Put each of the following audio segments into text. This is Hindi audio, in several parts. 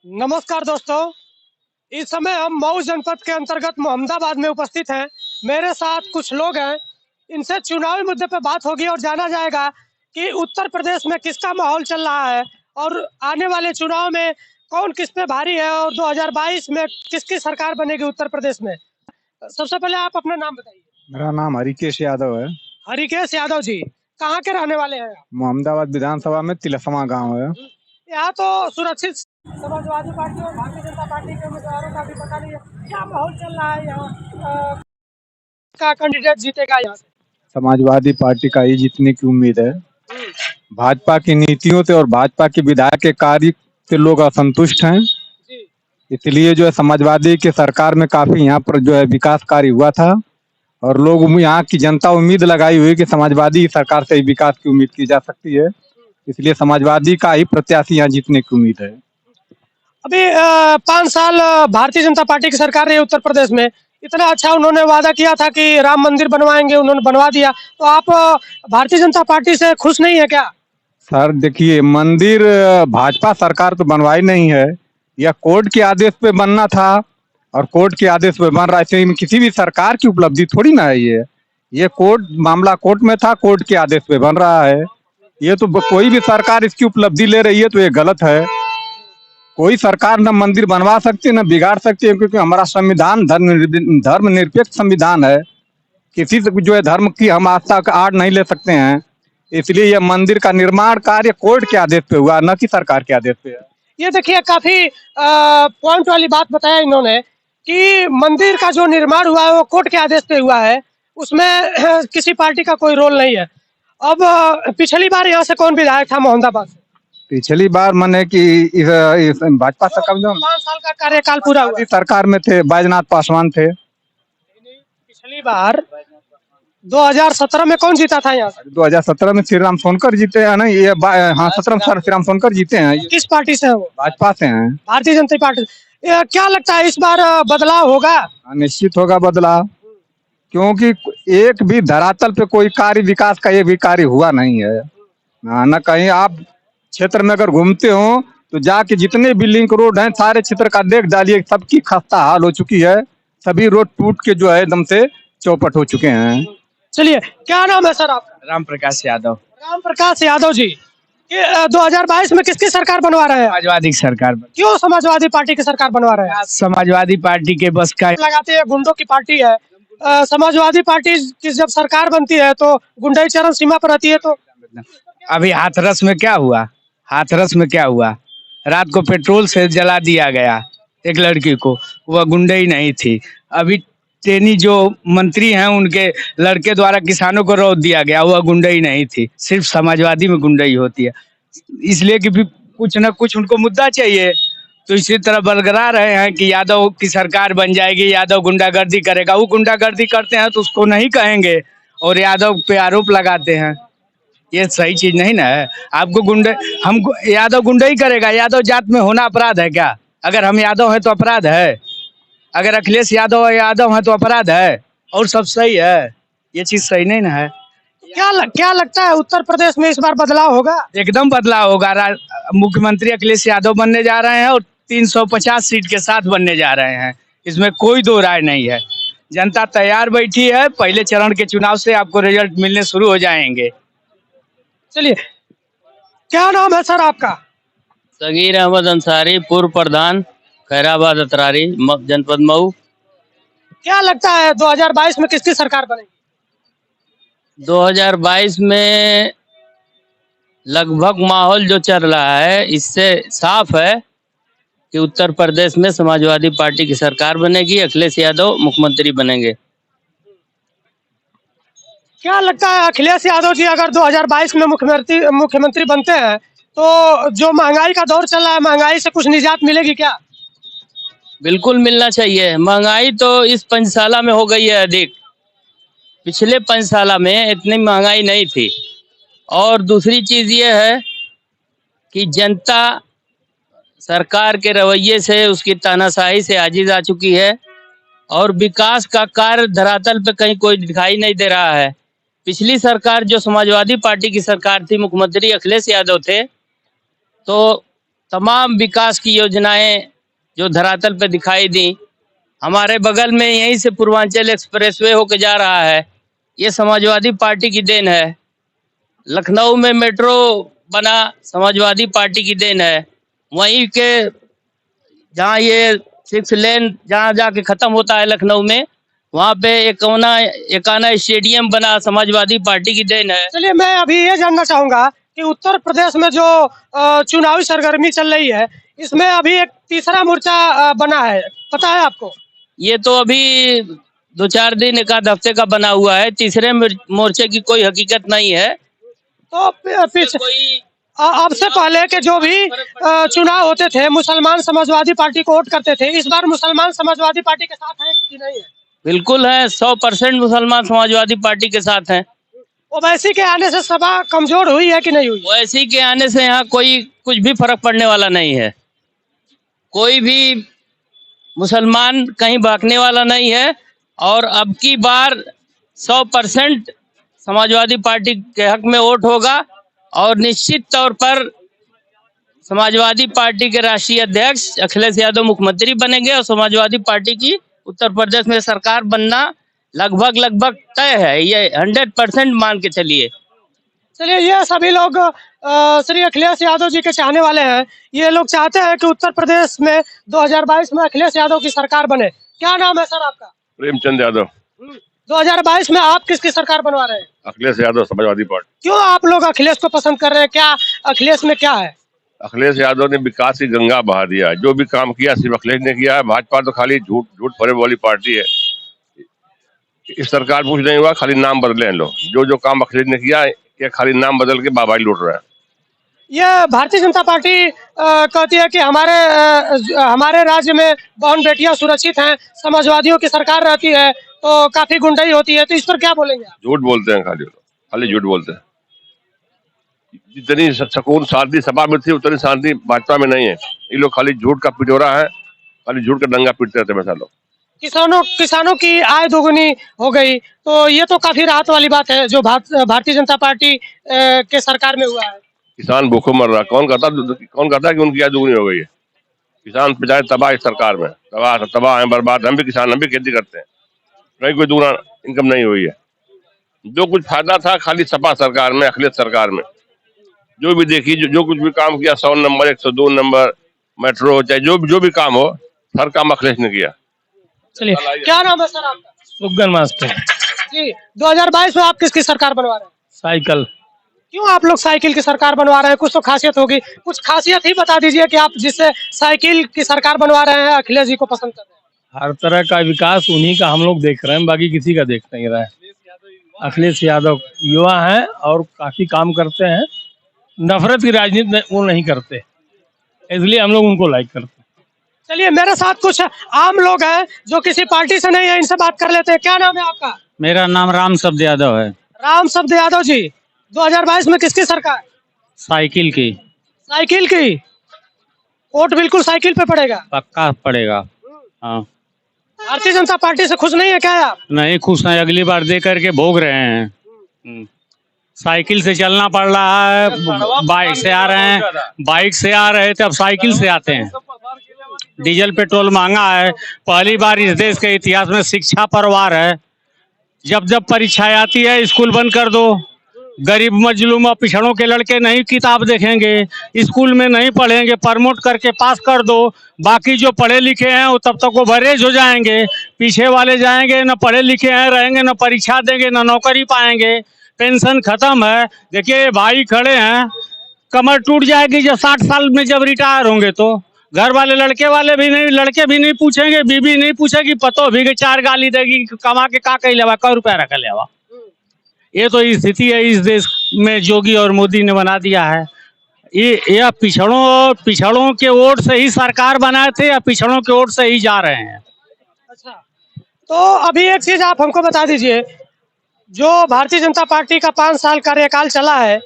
नमस्कार दोस्तों। इस समय हम मऊ जनपद के अंतर्गत मोहम्मदाबाद में उपस्थित हैं। मेरे साथ कुछ लोग हैं। इनसे चुनावी मुद्दे पर बात होगी और जाना जाएगा कि उत्तर प्रदेश में किसका माहौल चल रहा है और आने वाले चुनाव में कौन किस पे भारी है और 2022 में किसकी सरकार बनेगी उत्तर प्रदेश में। सबसे पहले आप अपना नाम बताइए। मेरा नाम हरिकेश यादव है। हरिकेश यादव जी, कहाँ के रहने वाले हैं आप? मोहम्मदाबाद विधानसभा में तिलसमा गांव है। यहाँ तो सुरक्षित समाजवादी पार्टी और भारतीय जनता पार्टी के उम्मीदवारों का भी पता नहीं है क्या माहौल चल रहा है यहाँ। का कैंडिडेट जीतेगा यहाँ से? समाजवादी पार्टी का ही जीतने की उम्मीद है। हम्म, भाजपा की नीतियों से और भाजपा के विधायक के कार्य से लोग असंतुष्ट हैं। जी। इसलिए जो है समाजवादी की सरकार में काफी यहाँ पर जो है विकास कार्य हुआ था और लोग यहाँ की जनता उम्मीद लगाई हुई कि समाजवादी सरकार से ही विकास की उम्मीद की जा सकती है। इसलिए समाजवादी का ही प्रत्याशी यहाँ जीतने की उम्मीद है। अभी 5 साल भारतीय जनता पार्टी की सरकार रही उत्तर प्रदेश में। इतना अच्छा उन्होंने वादा किया था कि राम मंदिर बनवाएंगे, उन्होंने बनवा दिया। तो आप भारतीय जनता पार्टी से खुश नहीं है क्या? सर देखिए, मंदिर भाजपा सरकार तो बनवाई नहीं है। यह कोर्ट के आदेश पे बनना था और कोर्ट के आदेश पे बन रहा है। इसमें किसी भी सरकार की उपलब्धि थोड़ी ना है। ये कोर्ट मामला कोर्ट में था, कोर्ट के आदेश पे बन रहा है। ये तो कोई भी सरकार इसकी उपलब्धि ले रही है तो ये गलत है। कोई सरकार न मंदिर बनवा सकती है न बिगाड़ सकती है, क्योंकि हमारा संविधान धर्मनिरपेक्ष संविधान है। किसी से जो है धर्म की हम आस्था का आड़ नहीं ले सकते हैं। इसलिए यह मंदिर का निर्माण कार्य कोर्ट के आदेश पे हुआ, न कि सरकार के आदेश पे है। ये देखिए, काफी पॉइंट वाली बात बताया इन्होंने कि मंदिर का जो निर्माण हुआ है वो कोर्ट के आदेश पे हुआ है। उसमें किसी पार्टी का कोई रोल नहीं है। अब पिछली बार यहाँ से कौन विधायक था मोहम्मदाबाद से? पिछली बार मैंने कि इस भाजपा सरकार में 5 साल का कार्यकाल पूरा हुआ। सरकार में थे, बैजनाथ पासवान थे। पिछली बार 2017 में कौन जीता था यहाँ से? 2017 में श्री राम सोनकर जीते हैं ना। हाँ, 17 में श्री राम सोनकर जीते हैं। किस पार्टी से है वो? भाजपा से हैं। भारतीय जनता पार्टी से। क्या लगता है इस बार बदलाव होगा? हाँ, निश्चित होगा बदलाव, क्योंकि एक भी धरातल पे कोई कार्य विकास का एक भी कार्य हुआ नहीं है। न कहीं आप क्षेत्र में अगर घूमते हो तो जाके जितने भी लिंक रोड हैं सारे क्षेत्र का देख डालिए, सबकी खस्ता हाल हो चुकी है। सभी रोड टूट के जो है एकदम से चौपट हो चुके हैं। चलिए, क्या नाम है सर आपका? राम प्रकाश यादव। राम प्रकाश यादव जी, 2022 में किसकी सरकार बनवा रहे हैं? समाजवादी सरकार क्यों समाजवादी पार्टी की सरकार बनवा रहे हैं? समाजवादी पार्टी के बस का लगाते हैं गुंडों की पार्टी है। समाजवादी पार्टी की जब सरकार बनती है तो गुंडाई चरम सीमा पर रहती है। तो अभी हाथरस में क्या हुआ? हाथरस में क्या हुआ? रात को पेट्रोल से जला दिया गया एक लड़की को। वह गुंडई नहीं थी। अभी टेनी जो मंत्री हैं उनके लड़के द्वारा किसानों को रौद दिया गया, वह गुंडई नहीं थी। सिर्फ समाजवादी में गुंडई होती है। इसलिए कि भी कुछ न कुछ उनको मुद्दा चाहिए, तो इसी तरह बरकरा रहे हैं कि यादव की सरकार बन जाएगी, यादव गुंडागर्दी करेगा। वो गुंडागर्दी करते हैं तो उसको नहीं कहेंगे और यादव पे आरोप लगाते हैं। ये सही चीज नहीं ना है। आपको गुंडे हम यादव गुंडा ही करेगा? यादव जात में होना अपराध है क्या? अगर हम यादव हैं तो अपराध है? अगर अखिलेश यादव हैं तो अपराध है? और सब सही है? ये चीज सही नहीं ना है। क्या लगता है उत्तर प्रदेश में इस बार बदलाव होगा? एकदम बदलाव होगा। मुख्यमंत्री अखिलेश यादव बनने जा रहे हैं और 350 सीट के साथ बनने जा रहे हैं। इसमें कोई दो राय नहीं है। जनता तैयार बैठी है। पहले चरण के चुनाव से आपको रिजल्ट मिलने शुरू हो जाएंगे। चलिए, क्या नाम है सर आपका? सगीर अहमद अंसारी, पूर्व प्रधान, खैराबाद अतरारी, जनपद मऊ। क्या लगता है 2022 में किसकी सरकार बनेगी? 2022 में लगभग माहौल जो चल रहा है इससे साफ है कि उत्तर प्रदेश में समाजवादी पार्टी की सरकार बनेगी, अखिलेश यादव मुख्यमंत्री बनेंगे। क्या लगता है अखिलेश यादव जी अगर 2022 में मुख्यमंत्री बनते हैं तो जो महंगाई का दौर चल रहा है, महंगाई से कुछ निजात मिलेगी क्या? बिल्कुल मिलना चाहिए। महंगाई तो इस 5 साल में हो गई है अधिक। पिछले 5 साल में इतनी महंगाई नहीं थी। और दूसरी चीज ये है कि जनता सरकार के रवैये से, उसकी तानाशाही से आजिज आ चुकी है और विकास का कार्य धरातल पे कहीं कोई दिखाई नहीं दे रहा है। पिछली सरकार जो समाजवादी पार्टी की सरकार थी, मुख्यमंत्री अखिलेश यादव थे, तो तमाम विकास की योजनाएं जो धरातल पे दिखाई दी। हमारे बगल में यहीं से पूर्वांचल एक्सप्रेसवे होकर जा रहा है, ये समाजवादी पार्टी की देन है। लखनऊ में मेट्रो बना, समाजवादी पार्टी की देन है। वहीं के जहाँ ये 6 लेन जहाँ जाके खत्म होता है लखनऊ में, वहाँ पे एकाना स्टेडियम बना, समाजवादी पार्टी की देन है। चलिए, मैं अभी ये जानना चाहूंगा कि उत्तर प्रदेश में जो चुनावी सरगर्मी चल रही है, इसमें अभी एक तीसरा मोर्चा बना है, पता है आपको? ये तो अभी 2-4 दिन, 1 हफ्ते का बना हुआ है। तीसरे मोर्चे की कोई हकीकत नहीं है। तो पीछे अब से पहले के जो भी चुनाव होते थे, मुसलमान समाजवादी पार्टी को वोट करते थे। इस बार मुसलमान समाजवादी पार्टी के साथ है कि नहीं है? बिल्कुल है, 100% मुसलमान समाजवादी पार्टी के साथ हैं। ओवैसी के आने से सभा कमजोर हुई है कि नहीं हुई? ओवैसी के आने से यहाँ कोई कुछ भी फर्क पड़ने वाला नहीं है। कोई भी मुसलमान कहीं भागने वाला नहीं है। और अब की बार 100% समाजवादी पार्टी के हक में वोट होगा और निश्चित तौर पर समाजवादी पार्टी के राष्ट्रीय अध्यक्ष अखिलेश यादव मुख्यमंत्री बनेंगे और समाजवादी पार्टी की उत्तर प्रदेश में सरकार बनना लगभग तय है। ये 100% मान के चलिए। चलिए, ये सभी लोग श्री अखिलेश यादव जी के चाहने वाले हैं। ये लोग चाहते हैं कि उत्तर प्रदेश में 2022 में अखिलेश यादव की सरकार बने। क्या नाम है सर आपका? प्रेमचंद यादव। 2022 में आप किसकी सरकार बनवा रहे हैं? अखिलेश यादव, समाजवादी पार्टी। क्यों आप लोग अखिलेश को पसंद कर रहे हैं? क्या अखिलेश में क्या है? अखिलेश यादव ने विकास की गंगा बहा दिया है। जो भी काम किया सिर्फ अखिलेश ने किया है। भाजपा तो खाली झूठ झूठ फरेब वाली पार्टी है। इस सरकार कुछ नहीं हुआ, खाली नाम बदले हैं लोग। जो काम अखिलेश ने किया है, ये खाली नाम बदल के बाबाई लूट रहे हैं। ये भारतीय जनता पार्टी कहती है कि हमारे राज्य में बहन बेटियां सुरक्षित हैं, समाजवादियों की सरकार रहती है तो काफी गुंडाई होती है। तो इस पर क्या बोलेंगे आप? झूठ बोलते हैं खाली झूठ बोलते हैं। जितनी सुकून शांति सभा में थी, उतनी शांति भाजपा में नहीं है। ये लोग खाली झूठ का पिटोरा है, खाली झूठ का डंगा पीटते रहते हैं लोग। किसानों की आय दोगुनी हो गई, तो ये तो काफी राहत वाली बात है जो भारतीय जनता पार्टी के सरकार में हुआ है। किसान भूखों मर रहा। कौन कहता है कि उनकी आय दुगनी हो गई है? किसान बेचारे तबाह इस सरकार में, तबाह है, बर्बाद। हम भी किसान, हम भी खेती करते हैं, कहीं कोई दुगना इनकम नहीं हुई है। जो कुछ फायदा था खाली सपा सरकार में, अखिलेश सरकार में। जो भी देखी, जो कुछ भी काम किया, 100 नंबर, 102 नंबर, मेट्रो, चाहे जो भी काम हो, हर काम अखिलेश ने किया। चलिए, क्या नाम है सर आपका? सुगन मास्टर। जी, 2022 में आप किसकी सरकार बनवा रहे हैं? साइकिल। क्यों आप लोग साइकिल की सरकार बनवा रहे हैं? कुछ तो खासियत होगी, कुछ खासियत ही बता दीजिए कि आप जिससे साइकिल की सरकार बनवा रहे हैं, अखिलेश जी को पसंद कर रहे हैं। हर तरह का विकास उन्हीं का हम लोग देख रहे हैं, बाकी किसी का देख नहीं रहे हैं। अखिलेश यादव युवा हैं और काफी काम करते हैं। नफरत की राजनीति वो नहीं करते, इसलिए हम लोग उनको लाइक करते हैं। चलिए, मेरे साथ कुछ आम लोग हैं जो किसी पार्टी से नहीं है, इनसे बात कर लेते हैं। क्या नाम है आपका? मेरा नाम राम शब्द यादव है। राम शब्द यादव जी, 2022 में किसकी सरकार? साइकिल की। साइकिल की वोट बिल्कुल साइकिल पे पड़ेगा? पक्का पड़ेगा। हाँ। भारतीय जनता पार्टी से खुश नहीं है क्या आप? नहीं खुश हैं, अगली बार दे करके भोग रहे हैं। साइकिल से चलना पड़ रहा है, बाइक से आ रहे थे, अब साइकिल से आते हैं। डीजल पेट्रोल महंगा है। पहली बार इस देश के इतिहास में शिक्षा पर वार है। जब परीक्षाएं आती है, स्कूल बंद कर दो। गरीब मजलूम और पिछड़ों के लड़के नहीं किताब देखेंगे, स्कूल में नहीं पढ़ेंगे, प्रमोट करके पास कर दो। बाकी जो पढ़े लिखे हैं वो तब तक ओवरेज हो जाएंगे। पीछे वाले जाएंगे, न पढ़े लिखे हैं रहेंगे, न परीक्षा देंगे, न नौकरी पाएंगे। पेंशन खत्म है। देखिए भाई खड़े हैं, कमर टूट जाएगी जब 60 साल में जब रिटायर होंगे तो। घर वाले लड़के भी नहीं पूछेंगे, बीबी नहीं पूछेगी, पतो भी के 4 गाली देगी, कमा के का कही लेवा, 100 रुपया रख लेवा। ये तो स्थिति है इस देश में, योगी और मोदी ने बना दिया है। ये पिछड़ों के वोट से ही सरकार बनाए थे या पिछड़ों के वोट से ही जा रहे हैं? अच्छा, तो अभी एक चीज आप हमको बता दीजिए, जो भारतीय जनता पार्टी का 5 साल कार्यकाल चला है,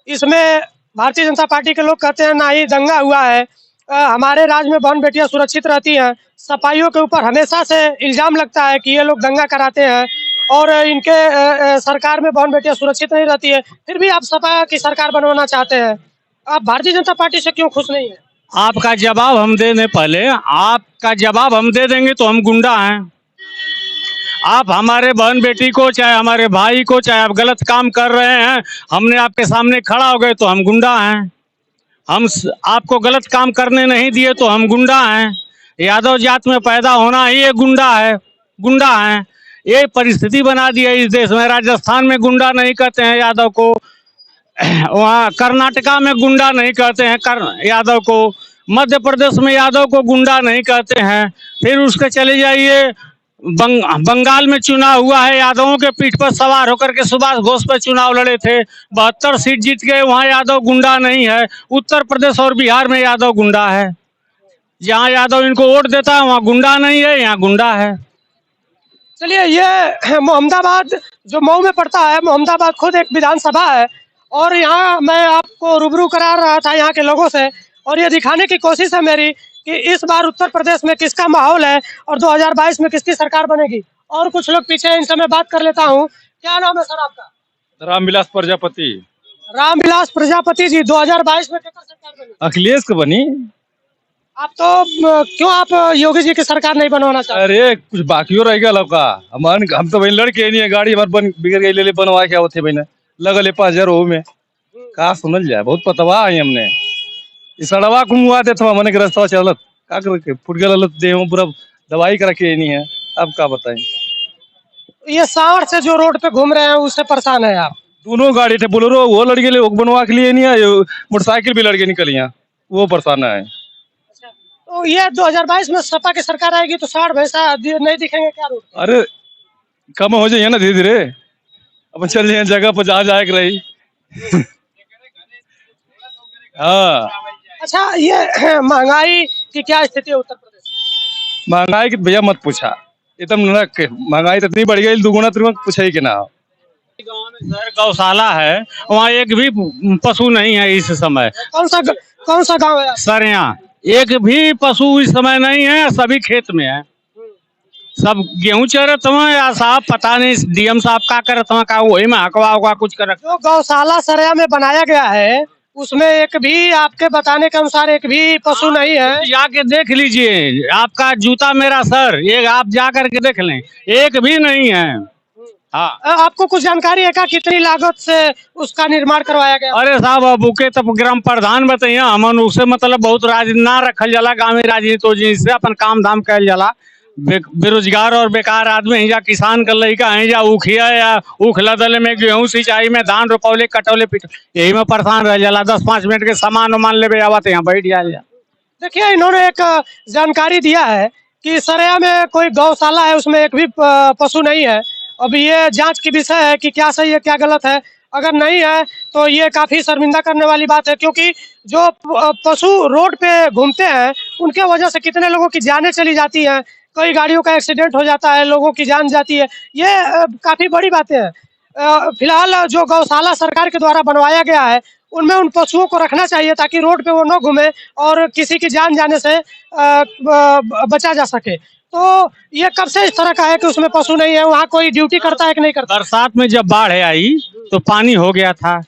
इसमें भारतीय जनता पार्टी के लोग कहते हैं ना ही दंगा हुआ है, हमारे राज्य में बहन बेटियां सुरक्षित रहती हैं। सपाइयों के ऊपर हमेशा से इल्जाम लगता है कि ये लोग दंगा कराते हैं और इनके सरकार में बहन बेटियां सुरक्षित नहीं रहती है। फिर भी आप सपा की सरकार बनवाना चाहते हैं। आप भारतीय जनता पार्टी से क्यों खुश नहीं है? आपका जवाब हम दे दें, पहले आपका जवाब हम दे देंगे तो हम गुंडा हैं। आप हमारे बहन बेटी को, चाहे हमारे भाई को, चाहे आप गलत काम कर रहे हैं, हमने आपके सामने खड़ा हो गए तो हम गुंडा हैं। आपको गलत काम करने नहीं दिए तो हम गुंडा हैं। यादव जात में पैदा होना ही एक गुंडा है, गुंडा हैं। ये परिस्थिति बना दी है इस देश में। राजस्थान में गुंडा नहीं कहते हैं यादव को, वहाँ कर्नाटका में गुंडा नहीं कहते हैं यादव को, मध्य प्रदेश में यादव को गुंडा नहीं कहते हैं। फिर उसके चले जाइए बंगाल में चुनाव हुआ है, यादवों के पीठ पर सवार होकर के सुभाष घोष पर चुनाव लड़े थे, 72 सीट जीत गए, वहाँ यादव गुंडा नहीं है। उत्तर प्रदेश और बिहार में यादव गुंडा है। जहाँ यादव इनको वोट देता है वहाँ गुंडा नहीं है, यहाँ गुंडा है। चलिए, ये मोहम्मदाबाद जो मऊ में पड़ता है, मोहम्मदाबाद खुद एक विधानसभा है और यहाँ मैं आपको रूबरू करा रहा था यहाँ के लोगों से, और ये दिखाने की कोशिश है मेरी कि इस बार उत्तर प्रदेश में किसका माहौल है और 2022 में किसकी सरकार बनेगी। और कुछ लोग पीछे हैं, इनसे मैं बात कर लेता हूँ। क्या नाम है सर आपका? रामविलास प्रजापति। रामविलास प्रजापति जी, 2022 में किसका सरकार बनेगी? अखिलेश को बनी। आप तो क्यों आप योगी जी की सरकार नहीं बनवाना चाहते? अरे कुछ बाकियों रह गया लौका। हम तो भाई लड़के नहीं है, गाड़ी हमारे बन बिगड़ गई, ले बनवा क्या होते भाई ना लगल है 5,000 हो में का सुनल जाए। बहुत पतवा है हमने इस सड़वा को मुआ दे था मैंने रास्ता चलत का करके फुट गया दे पूरा दवाई करा के नहीं है। अब क्या बताएं, ये सांड से जो रोड पे घूम रहे हैं उससे परेशान है आप? दोनों गाड़ी थे, बोलेरो वो लड़के ले बनवा के लिए नहीं है, मोटरसाइकिल भी लड़के निकली है, वो परेशान है। तो ये 2022 में सपा की सरकार आएगी तो सांड भैंसा नहीं दिखेंगे क्या रोड? अरे कम हो जाइए ना धीरे धीरे, अपन चल जाए जगह पर जहाँ जाए रही। हाँ। अच्छा, ये महंगाई की क्या स्थिति है उत्तर प्रदेश में? महंगाई की भैया मत पूछा, एकदम महंगाई तो इतनी बढ़ गई, दुगुना तुरंत पूछा ही कि ना। गाँव में सर गौशाला है, वहाँ एक भी पशु नहीं है इस समय। कौन सा गांव है? सर यहाँ एक भी पशु इस समय नहीं है, सभी खेत में है। सब गेहूं चरत हुए या साहब पता नहीं डीएम साहब का करत हुआ, का वही में हकवा होगा कुछ कर। जो गौशाला सरिया में बनाया गया है उसमें एक भी आपके बताने के अनुसार एक भी पशु नहीं है। जाके देख लीजिए, आपका जूता मेरा सर, ये आप जा करके देख लें, एक भी नहीं है। हाँ, आपको कुछ जानकारी है क्या कितनी लागत से उसका निर्माण करवाया गया? अरे साहब अब उके तब ग्राम प्रधान बताइए, हमन उससे मतलब बहुत राजनीति ना रखल जाला, गाँव में राजनीति जिससे अपन काम धाम कैल जाला। बेरोजगार और बेकार आदमी है, या किसान का लड़का है, या उखिया या उख लदले में गेहूं सिंचाई में धान रोपौले कटौले पिट यही में परेशान रह जाला। 10-5 मिनट के सामान मान ले आवत यहाँ बैठ जा। देखिए, इन्होंने एक जानकारी दिया है कि सरिया में कोई गौशाला है उसमें एक भी पशु नहीं है। अब ये जांच की विषय है कि क्या सही है क्या गलत है। अगर नहीं है तो ये काफी शर्मिंदा करने वाली बात है, क्योंकि जो पशु रोड पे घूमते हैं उनके वजह से कितने लोगों की जानें चली जाती हैं, कई गाड़ियों का एक्सीडेंट हो जाता है, लोगों की जान जाती है। ये काफी बड़ी बातें हैं। फिलहाल जो गौशाला सरकार के द्वारा बनवाया गया है उनमें उन पशुओं को रखना चाहिए ताकि रोड पे वो न घूमे और किसी की जान जाने से बचा जा सके। तो ये कब से इस तरह का है कि उसमें पशु नहीं है? वहाँ कोई ड्यूटी करता है कि नहीं करता? बरसात में जब बाढ़ आई तो पानी हो गया था,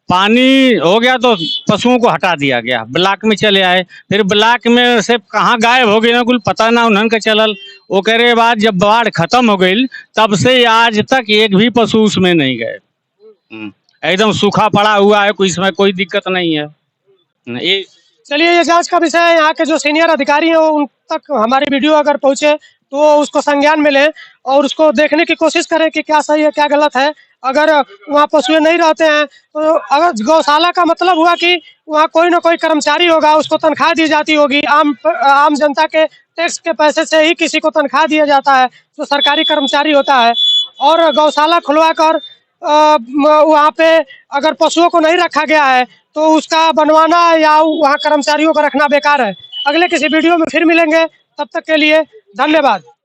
पानी हो गया तो पशुओं को हटा दिया गया, ब्लॉक में चले आए। फिर ब्लॉक में से कहाँ गायब हो गई ना कुल पता ना उन्हन के चलल। वो करे बाद जब बाढ़ खत्म हो गई तब से आज तक एक भी पशु उसमें नहीं गए, एकदम सूखा पड़ा हुआ है, कोई इसमें कोई दिक्कत नहीं है। ये चलिए, ये जांच का विषय है। यहाँ के जो सीनियर अधिकारी हैं उन तक हमारी वीडियो अगर पहुंचे तो उसको संज्ञान में लें और उसको देखने की कोशिश करें कि क्या सही है क्या गलत है। अगर वहाँ पशु नहीं रहते हैं तो अगर गौशाला का मतलब हुआ कि वहाँ कोई ना कोई कर्मचारी होगा, उसको तनख्वाह दी जाती होगी, आम जनता के टैक्स के पैसे से ही किसी को तनख्वाह दिया जाता है जो सरकारी कर्मचारी होता है। और गौशाला खुलवा कर वहाँ पे अगर पशुओं को नहीं रखा गया है तो उसका बनवाना या वहाँ कर्मचारियों को रखना बेकार है। अगले किसी वीडियो में फिर मिलेंगे, तब तक के लिए धन्यवाद।